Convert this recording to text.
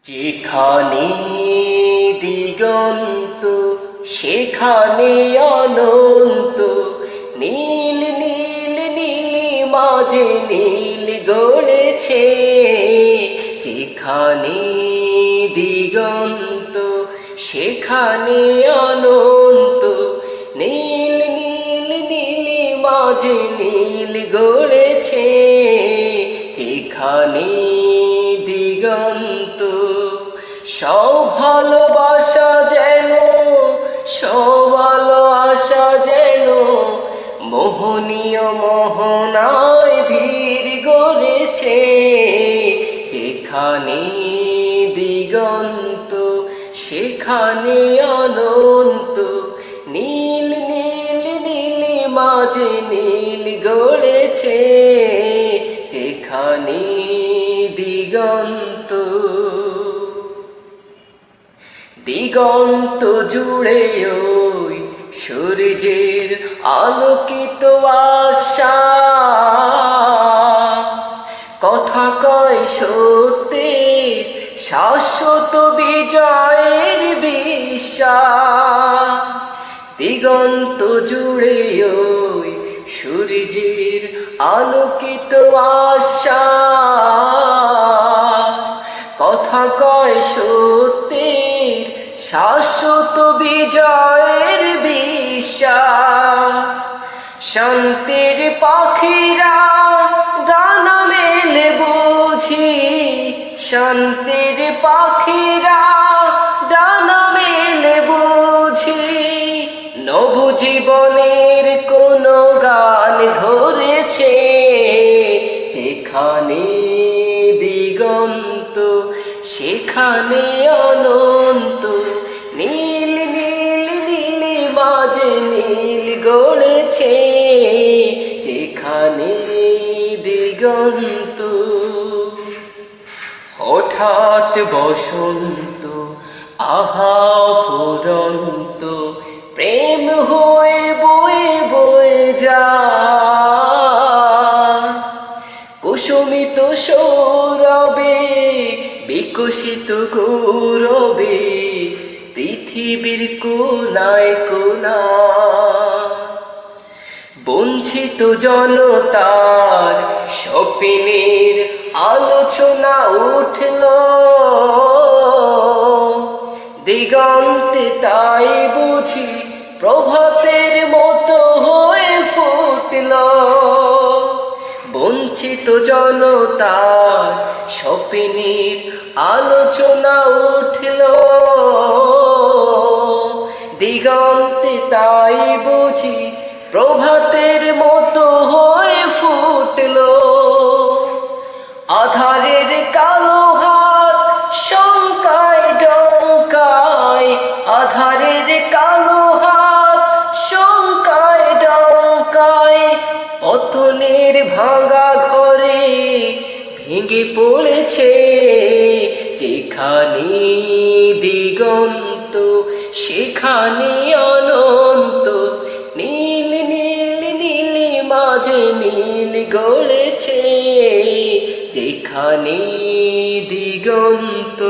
যেখানে দিগন্ত সেখানে অনন্ত, নীল নীল নীল মাঝে নীল গড়েছে। যেখানে দিগন্ত সেখানে অনন্ত, নীল নীল নীল মাঝে নীল গড়েছে। যেখানে দিগন্ত সব ভালোবাসা যেন, সব আলো আশা যেন, মোহনীয় মোহনায় ভিড় গড়েছে। যেখানে দিগন্ত সেখানে অনন্ত, নীল নীল নীল মাঝে নীল গড়েছে। যেখানে দিগন্ত দিগন্ত জুড়ে ওই সূর্যের আলোকিত আশা, কথা কয় সত্যের শাশ্বত বিজয়ের বিশ্বাস। দিগন্ত জুড়ে ওই সূর্যের আলোকিত আশা, কথা কয় সত্যের শাশ্বত বিজয়ের বিশ্বাস। শান্তির পাখিরা ডানা মেলে বুঝি, শান্তির পাখিরা ডানা মেলে বুঝি, নবজীবনের কোন গান ধরেছে। যেখানে দিগন্ত সেখানে অনন্ত, নীল নীল নীল মাঝে নীল গড়েছে। যেখানে দিগন্ত হঠাৎ বসন্ত, আহা ফুরন্ত, প্রেম হয়ে বয়ে বয়ে যায়। কুসুমিত সৌরভে বিকশিত গৌরবে, পৃথিবীর কোনায় কোনায় বঞ্চিত জনতার স্বপ্নের আলোচনা উঠল। দিগন্তে তাই বুঝি প্রভাতের মতো হয়ে ফুটল। বঞ্চিত জনতার স্বপ্নের আলোচনা উঠল। দিগন্তে তাই বুঝি প্রভাতের মতো হয়ে ফুটল। আধারের কালো হাত শঙ্কায় ডঙ্কায়, আধারের কালো হাত শঙ্কায় ডঙ্কায়, পতনের ভাঙা ঘরে ভেঙে পড়েছে। যেখানে দিগন্ত সেখানে অনন্ত, নীল নীল নীল মাঝে নীল গড়েছে। যেখানে দিগন্ত।